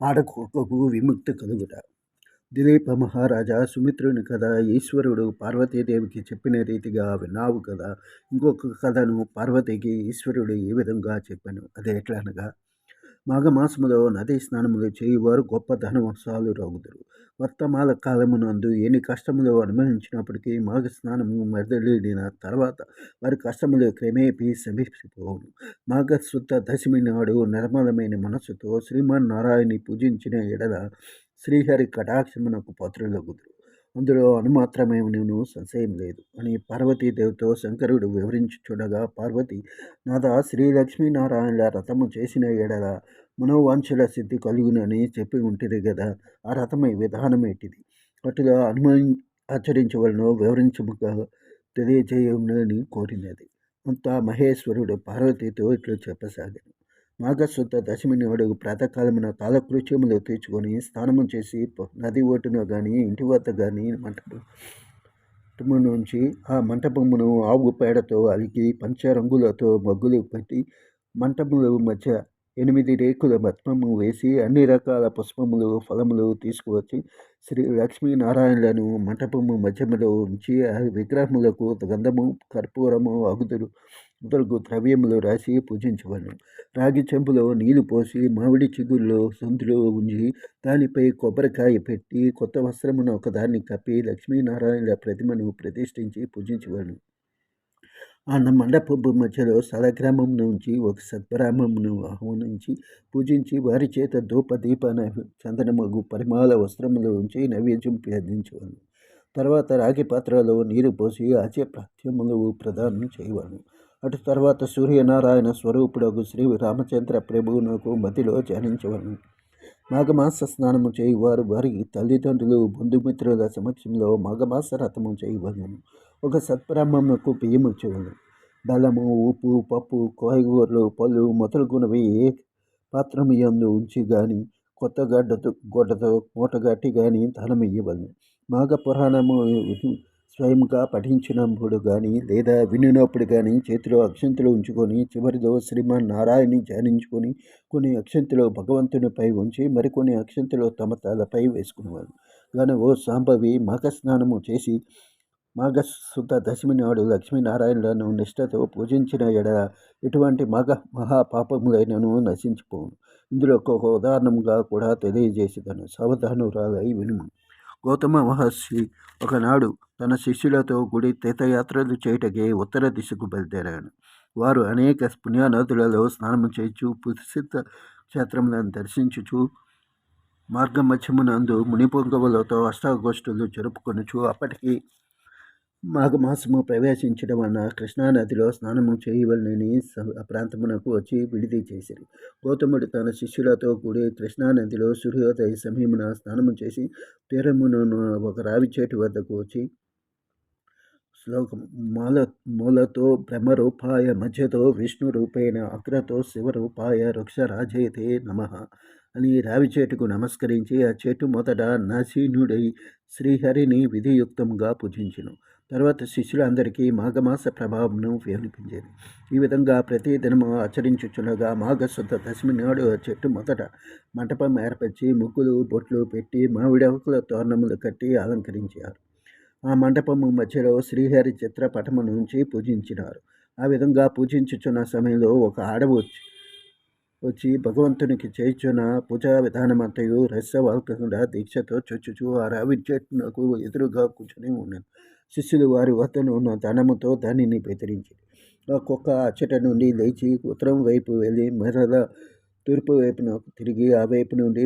ఆడకోకకు విముక్తి కలుగుట. దిలీప మహారాజా, సుమిత్రుని కథ ఈశ్వరుడు పార్వతీదేవికి చెప్పిన రీతిగా విన్నావు కదా. ఇంకొక కథను పార్వతికి ఈశ్వరుడు ఈ విధంగా చెప్పాను. అది ఎట్లనగా, మాఘమాసములో నదీ స్నానములు చేయువారు గొప్ప ధనవశాలు రగుదురు. వర్తమాన కాలమునందు ఎన్ని కష్టములు అనుభవించినప్పటికీ మాఘ స్నానము మొదలెడిన తర్వాత వారి కష్టములు క్రమేపీ శమించిపోవును. మాఘశుద్ధ దశమి నాడు నిర్మలమైన మనస్సుతో శ్రీమన్నారాయణి పూజించిన ఎడల శ్రీహరి కటాక్షమునకు పాత్రులగుదురు. అందులో అనుమాత్రమేమీను సంశయం లేదు అని పార్వతీదేవితో శంకరుడు వివరించుచుండగా, పార్వతి, నాథ, శ్రీ లక్ష్మీనారాయణుల రథము చేసిన ఎడల మనోవాంఛల సిద్ధి కలుగునని చెప్పి ఉంటుంది కదా. ఆ రథమే విధానం ఏంటిది? అటుగా ఆచరించవలనో వివరించముగా తెలియజేయమని కోరినది. అంతా మహేశ్వరుడు పార్వతితో ఇట్లు చెప్పసాగాను. మాఘశుద్ధ దశమి నాడు ప్రాతకాలమున కాలకృత్యములు తీర్చుకొని స్నానము చేసి నది ఒడ్డున కానీ ఇంటి వద్ద కానీ మంటపము నుంచి ఆ మంటపమును ఆవు పేడతో అలికి పంచరంగులతో మగ్గులు పెట్టి మంటపముల మధ్య 8 రేకుల భస్మము వేసి అన్ని రకాల పుష్పములు ఫలములు తీసుకువచ్చి శ్రీ లక్ష్మీనారాయణులను మంటపము మధ్యములో ఉంచి ఆ విగ్రహములకు గంధము, కర్పూరము, అగుదురు మొదలగు ద్రవ్యములు రాసి పూజించవలను. రాగి చెంపులో నీళ్లు పోసి మామిడి చిగురులో సందులో ఉంచి దానిపై కొబ్బరికాయ పెట్టి కొత్త వస్త్రమును ఒకదాన్ని కప్పి లక్ష్మీనారాయణుల ప్రతిమను ప్రతిష్ఠించి పూజించవలను. ఆ మండపపు మధ్యలో సలగ్రామం నుంచి ఒక సద్బ్రాహ్మమును ఆహ్వానించి పూజించి వారి చేత ధూప దీప చందనమగు పరిమాల వస్త్రములు ఉంచి నైవేద్యం అందించవలను. తర్వాత రాగి పాత్రలో నీరు పోసి ఆచ్యప్రాత్యములు ప్రదానం చేయవలను. అటు తర్వాత సూర్యనారాయణ స్వరూపుడకు శ్రీ రామచంద్ర ప్రభువునకు మధ్యలో ధ్యానించవలను. మాఘమాస స్నానము చేయువారు వారి తల్లిదండ్రులు, బంధుమిత్రుల సమక్షంలో మాఘమాస రథము చేయవలను. ఒక సత్బ్రాహ్మణులకు బియ్యం ఇచ్చవలను. బెల్లము, ఉప్పు, పప్పు, కాయగూరలు, పళ్ళు మొదలుగునవి ఏ పాత్రము యందు ఉంచి గాని కొత్త గొడ్డతో మూటగట్టి గాని దానం ఇయ్యవలను. మాఘ పురాణము స్వయంగా పఠించినప్పుడు కానీ లేదా వినినప్పుడు కానీ చేతిలో అక్షంతలు ఉంచుకొని చివరిలో శ్రీమన్నారాయణని ధ్యానించుకొని కొన్ని అక్షంతలు భగవంతునిపై ఉంచి మరికొన్ని అక్షంతలు తమ తలపై వేసుకునేవారు. కానీ ఓ సాంబవి, మాఘ స్నానము చేసి మాఘశుద్ధ దశమి నాడు లక్ష్మీనారాయణులను నిష్ఠతో పూజించిన ఎడల ఎటువంటి మహాపాపములైనను నశించిపోవును. ఇందులో ఒక ఉదాహరణముగా కూడా తెలియజేసేదను. సావధానురాలై వినుము. గౌతమ మహర్షి ఒకనాడు తన శిష్యులతో కూడి తీర్థయాత్రలు చేయుటకే ఉత్తర దిశకు బయలుదేరాడు. వారు అనేక పుణ్యనదులలో స్నానము చేయుచు ప్రసిద్ధ క్షేత్రములను దర్శించుచు మార్గమధ్యమునందు మునిపొంగవులతో అష్టాగోష్ఠులు జరుపుకొనుచు అప్పటికి మాఘమాసము ప్రవేశించడం వలన కృష్ణానదిలో స్నానము చేయవలనని ఆ ప్రాంతమునకు వచ్చి విడిది చేసిరి. గౌతముడు తన శిష్యులతో కూడి కృష్ణానదిలో సూర్యోదయ సమయమున స్నానము చేసి తీరమున ఒక రావి చెట్టు వద్దకు వచ్చి శ్లోకం మూలతో బ్రహ్మరూపాయ, మధ్యతో విష్ణు రూపేణ, అగ్రతో శివరూపాయ వృక్షరాజేతే నమః అని రావి చెట్టుకు నమస్కరించి ఆ చెట్టు మొదట నాశీనుడై శ్రీహరిని విధియుక్తముగా పూజించెను. తర్వాత శిష్యులందరికీ మాఘమాస ప్రభావమును వినిపించేది. ఈ విధంగా ప్రతి దినము ఆచరించుచుండగా మాఘశుద్ధ దశమి నాడు ఆ చెట్టు మొదట మంటపం ఏర్పరిచి ముగ్గులు, బొట్లు పెట్టి మామిడాకుల తోరణములు కట్టి అలంకరించారు. ఆ మంటపము మధ్యలో శ్రీహరి చిత్రపటము నుంచి పూజించినారు. ఆ విధంగా పూజించుచున్న సమయంలో ఒక ఆడవు వచ్చి భగవంతునికి చేయుచున్న పూజా విధానమంతయు రహస్యవాల్కుండా దీక్షతో చూచుచు ఆ రావి చెట్టునకు ఎదురుగా కూర్చొని ఉన్నాను. శిష్యులు వారి వద్దను ఉన్న ధనముతో దానిని బెదిరించి ఆ కుక్క అచ్చట నుండి లేచి ఉత్తరం వైపు వెళ్ళి మరల తూర్పు వైపున తిరిగి ఆ వైపు నుండి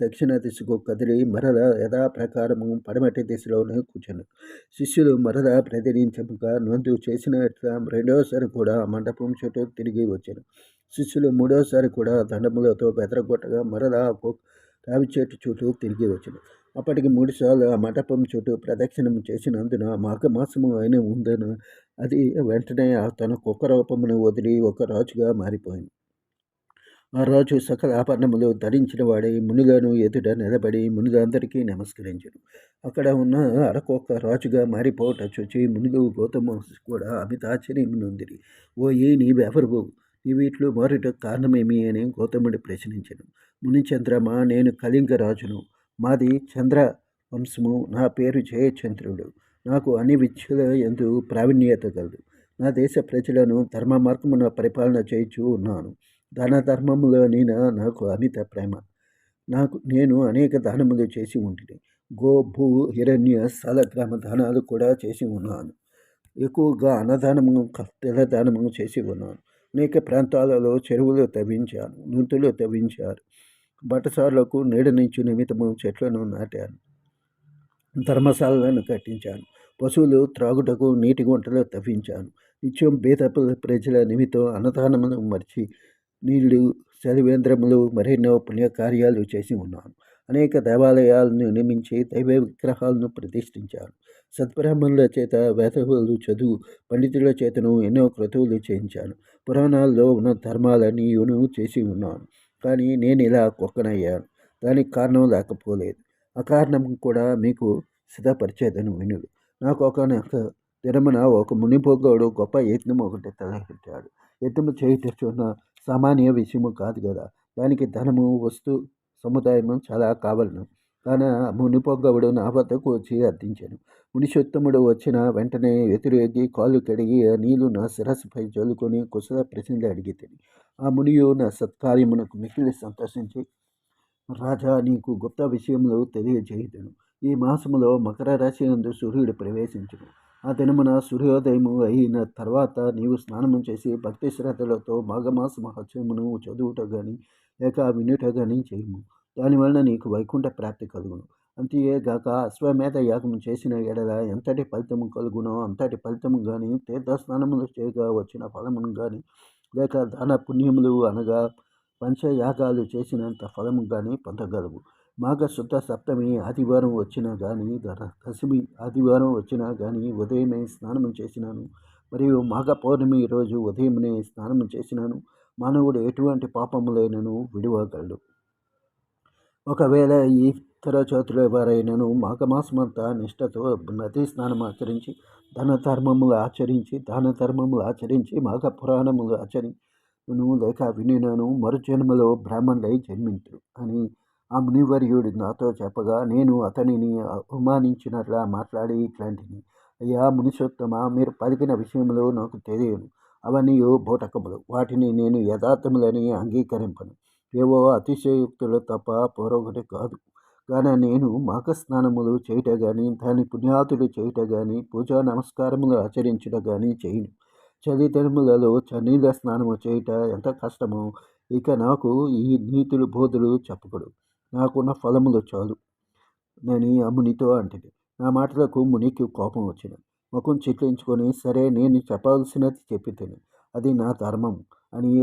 దక్షిణ దిశకు కదిలి మరల యథాప్రకారము పడమటి దిశలోనే కూర్చున్నారు. శిష్యులు మరల ప్రతిరించముగా నందు చేసినట్ల రెండోసారి కూడా మండపం చుట్టూ తిరిగి వచ్చారు. శిష్యులు మూడోసారి కూడా దండములతో బెదరగొట్టగా మరలా రావి చెట్టు చుట్టూ తిరిగి వచ్చారు. అప్పటికి 3 సార్లు ఆ మండపం చుట్టూ ప్రదక్షిణము చేసినందున మాఘమాసము అయిన ఉందను అది వెంటనే తన కుక్క రూపమును వదిలి ఒక రాజుగా మారిపోయింది. ఆ రాజు సకల ఆభరణములు ధరించిన వాడై మునులను ఎదుట నిలబడి మునులందరికీ నమస్కరించను. అక్కడ ఉన్న అరకొక్క రాజుగా మారిపోవట చూచి మునులు గౌతమ కూడా అమితాశ్చర్యం నొందిరి. ఓ నీవెవరు? నీవిట్లు మారుటకు కారణమేమి అని గౌతముడు ప్రశ్నించను. మునిచంద్రమా, నేను కళింగ రాజును. మాది చంద్ర వంశము. నా పేరు జయచంద్రుడు. నాకు అన్ని విద్యల యందు ప్రావీణ్యత కలదు. నా దేశ ప్రజలను ధర్మ మార్గమున పరిపాలన చేయుచూ ఉన్నాను. దాన ధర్మములనిన నాకు అమిత ప్రేమ. నేను అనేక దానములు చేసి ఉంటిని. గో భూ హిరణ్య సాలగ్రామ దానాలు కూడా చేసి ఉన్నాను. ఎక్కువగా అన్నదానము తెల్లదానము చేసి ఉన్నాను. అనేక ప్రాంతాలలో చెరువులు తవ్వించాను, నూతులు తవ్వించారు. బాటసారులకు నీడనిచ్చు నిమిత్తము చెట్లను నాటాను, ధర్మశాలలను కట్టించాను. పశువులు త్రాగుటకు నీటి గుంటలు తవ్వించాను. నిత్యం బీద ప్రజల నిమిత్తం అన్నదానమును మర్చి నీళ్లు, చలివేంద్రములు, మరెన్నో పుణ్యకార్యాలు చేసి ఉన్నాను. అనేక దేవాలయాలను నిర్మించి దైవ విగ్రహాలను ప్రతిష్ఠించాను. సద్బ్రాహ్మణుల చేత వేదములు చదువు పండితుల చేతను ఎన్నో క్రతువులు చేయించాను. పురాణాల్లో ఉన్న ధర్మాలన్నీయును చేసి ఉన్నాను. కానీ నేను ఇలా కుక్కనయ్యాను. దానికి కారణం లేకపోలేదు. అకారణం కూడా మీకు సిద్ధపరిచేదను వినుడు. నాకు ఒకనొక దినమున ఒక మునిపోగోడు గొప్ప యజ్ఞం ఒకటి తలపెట్టాడు. యజ్ఞము చేయుటచున్న సామాన్య విషయము కాదు కదా. దానికి ధనము, వస్తు సముదాయము చాలా కావలను. కానీ ఆ మునిపొగ్గవుడు నా వద్దకు వచ్చి అర్థించాను. మునిషోత్తముడు వచ్చిన వెంటనే ఎదురేగి కాళ్ళు కడిగి ఆ నీళ్లు నా శిరస్సుపై చల్లుకొని కుశల ప్రశ్నలు అడిగితిని. ఆ మునియు నా సత్కార్యమునకు మిక్కిలి సంతోషించి, రాజా, నీకు గుప్త విషయములు తెలియజేయుదును. ఈ మాసములో మకర రాశి యందు సూర్యుడు ప్రవేశించును. ఆ దినమున సూర్యోదయము అయిన తర్వాత నీవు స్నానము చేసి భక్తి శ్రద్ధలతో మాఘమాస మహోత్సవమును చదువుట గాని లేక వినుట గాని చేయము. దానివలన నీకు వైకుంఠ ప్రాప్తి కలుగును. అంతేగాక అశ్వమేధ యాగము చేసిన ఎడల ఎంతటి ఫలితము కలుగునో అంతటి ఫలితము కానీ, తీర్థస్నానములు చేయగా వచ్చిన ఫలమును కానీ, లేక దాన పుణ్యములు అనగా పంచయాగాలు చేసినంత ఫలము కానీ పొందగలవు. మాఘశుద్ధ సప్తమి ఆదివారం వచ్చినా కానీ, దశమి ఆదివారం వచ్చినా కానీ ఉదయమే స్నానము చేసినాను, మరియు మాఘ పౌర్ణమి రోజు ఉదయమునే స్నానము చేసినాను, మానవుడు ఎటువంటి పాపములైనను విడివగలడు. ఒకవేళ ఈ ఇతర చోతుల వారైనను మాఘమాసమంతా నిష్ఠతో నదీ స్నానం ఆచరించి దాన ధర్మములు ఆచరించి మాఘ పురాణములు ఆచరించును లేక వినినను మరుజన్మలో బ్రాహ్మణులై జన్మింతురు అని ఆ మునివర్యుడు నాతో చెప్పగా, నేను అతనిని అవమానించినట్లా మాట్లాడి ఇట్లాంటిని, అయ్యా మునిషోత్తమ, మీరు పలికిన విషయములు నాకు తెలియను. అవన్నీ బోటకములు. వాటిని నేను యథార్థములని అంగీకరింపను. ఏవో అతిశయోక్తులు తప్ప పొరొకటి కాదు. కానీ నేను మాఘస్నానములు చేయుట కానీ, దాని పుణ్యాతులు చేయుట కానీ, పూజా నమస్కారములు ఆచరించుట కానీ చేయను. చలిదినములలో చన్నీళ్ళ స్నానము చేయుట ఎంత కష్టమో ఇక నాకు ఈ నీతులు బోధులు చెప్పకూడదు. నాకున్న ఫలములు చాలు నని ఆ మునితో అంటిని. నా మాటలకు మునికి కోపం వచ్చిన ముఖం చిట్లించుకొని, సరే, నేను చెప్పవలసినది చెప్పి తిని, అది నా ధర్మం అని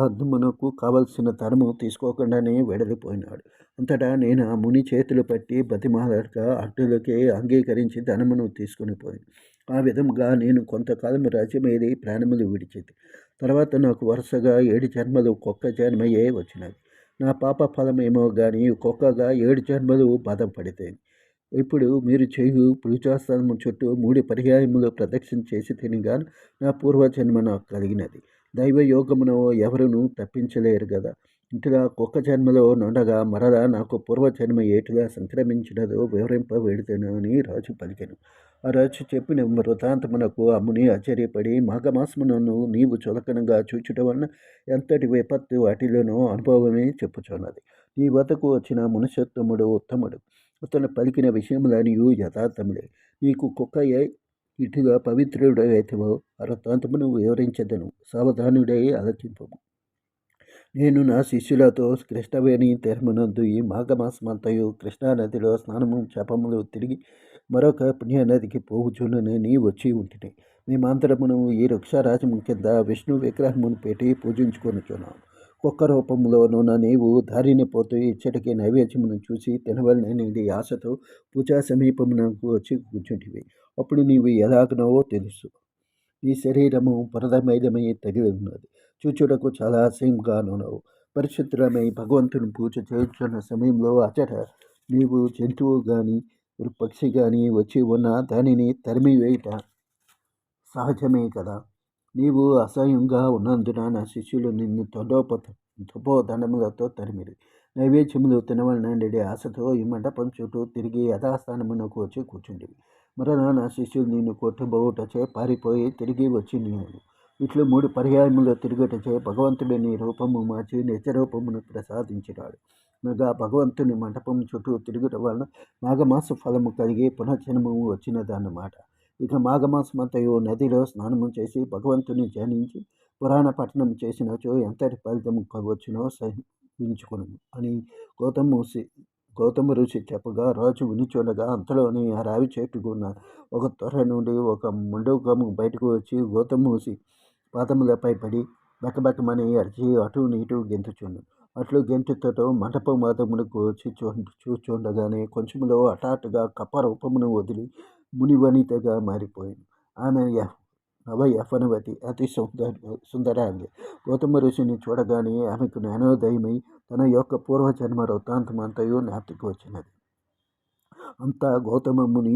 అద్మునకు కావలసిన ధర్మం తీసుకోకుండానే వెడలిపోయినాడు. అంతటా నేను ఆ ముని చేతులు పట్టి బతిమాలక అడ్డులకే అంగీకరించి ధనమును తీసుకుని పోయి, ఆ విధముగా నేను కొంతకాలం రాజ్యమేది ప్రాణములు విడిచింది. తర్వాత నాకు వరుసగా 7 జన్మలు కుక్క జన్మయే వచ్చినది. నా పాప ఫలమేమో కానీ కుక్కగా 7 జన్మలు బాధపడితే. ఇప్పుడు మీరు చేయు పూజాస్థలము చుట్టూ 3 పర్యాయములు ప్రదక్షిణ చేసి తినిగాను నా పూర్వజన్మ నాకు కలిగినది. దైవయోగమును ఎవరునూ తప్పించలేరు కదా. ఇటులా కుక్క జన్మలో నుండగా మరలా నాకు పూర్వజన్మ ఏటులా సంక్రమించినదో వివరింప వేడుతాను అని రాజు పలికెను. ఆ రాజు చెప్పిన వృత్తాంతమునకు ఆ ముని ఆశ్చర్యపడి, మాఘమాసమునను నీవు చులకనగా చూచుట వలన ఎంతటి విపత్తు వాటిలోనో అనుభవమే చెప్పుచున్నది. నీ వద్దకు వచ్చిన మునిషోత్తముడు ఉత్తముడు. అతను పలికిన విషయములనియు యథార్థములే. నీకు కుక్కయ్య ఇటుగా పవిత్రుడైతేవో ఆ వృత్తాంతమును వివరించదను, సావధానుడై ఆలకింపము. నేను నా శిష్యులతో కృష్ణవేణి తీరమునందు ఈ మాఘమాసమంతయు కృష్ణానదిలో స్నానము జపములు తిరిగి మరొక పుణ్యనదికి పోవుచునని వచ్చి ఉంటిని. మేమందరమును ఈ వృక్షరాజము కింద విష్ణు విగ్రహమును పెట్టి పూజించుకొనుచున్నాము. కుక్క రూపంలోనున్న నీవు దారిని పోతూ ఇచ్చటికి నైవేద్యమును చూసి తినవలనని ఆశతో పూజా సమీపమునకు వచ్చి కూర్చుంటివి. అప్పుడు నీవు ఎలాగనో తెలుసు. నీ శరీరము బురదమయమై తగిలి ఉన్నది. చూచుటకు చాలా అసహ్యంగానున్నావు. పరిశుద్ధమై భగవంతుని పూజ చేయుచున్న సమయంలో అచట నీవు జంతువు కానీ పక్షి కానీ వచ్చి ఉన్న దానిని తరిమివేయుట సహజమే కదా. నీవు అసహ్యంగా ఉన్నందున నా శిష్యులు నిన్ను తండోపతంగా దండములతో తరిమిరి. నైవేద్యములు తినవలనడి ఆశతో ఈ మంటపం చుట్టూ తిరిగి యథాస్థానమునకు వచ్చి కూర్చుండివి. మరలా శిష్యులు నిన్ను కొట్టుబోవుటచే పారిపోయి తిరిగి వచ్చి నేను ఇట్లు 3 పర్యాయములు తిరుగుటచే భగవంతుడి నీ రూపము మార్చి నిజరూపమును ప్రసాదించినాడు. అనగా భగవంతుని మంటపం చుట్టూ తిరుగుట వలన మాఘమాస ఫలము కలిగి పునర్జన్మము వచ్చినదన్నమాట. ఇక మాఘమాసమంతయు నదిలో స్నానము చేసి భగవంతుని ధ్యానించి పురాణ పఠనం చేసినచో ఎంతటి ఫలితము వచ్చునో సహించుకును అని గౌతమ ఋషి చెప్పగా రాజు వినిచుండగా అంతలోని ఆ రావి చెట్టుకున్న ఒక త్వర నుండి ఒక మండూకము బయటకు వచ్చి గౌతమ ఋషి పాదములపై పడి బెకబెకమని అరిచి అటు ఇటు గెంతుచుండు. అట్లు గెంతుతో మంటపమాదమునకు వచ్చి చూచుండగానే కొంచెంలో హఠాత్తుగా కప్పరూపమును వదిలి మునివనితగా మారిపోయింది. ఆమె నవ యవ్వనవతి, అతి సుందరాంగి. గౌతమ ఋషిని చూడగానే ఆమెకు జ్ఞానోదయమై తన యొక్క పూర్వజన్మ వృత్తాంతమంతయు జ్ఞాప్తికి వచ్చినది. అంతా గౌతమ ముని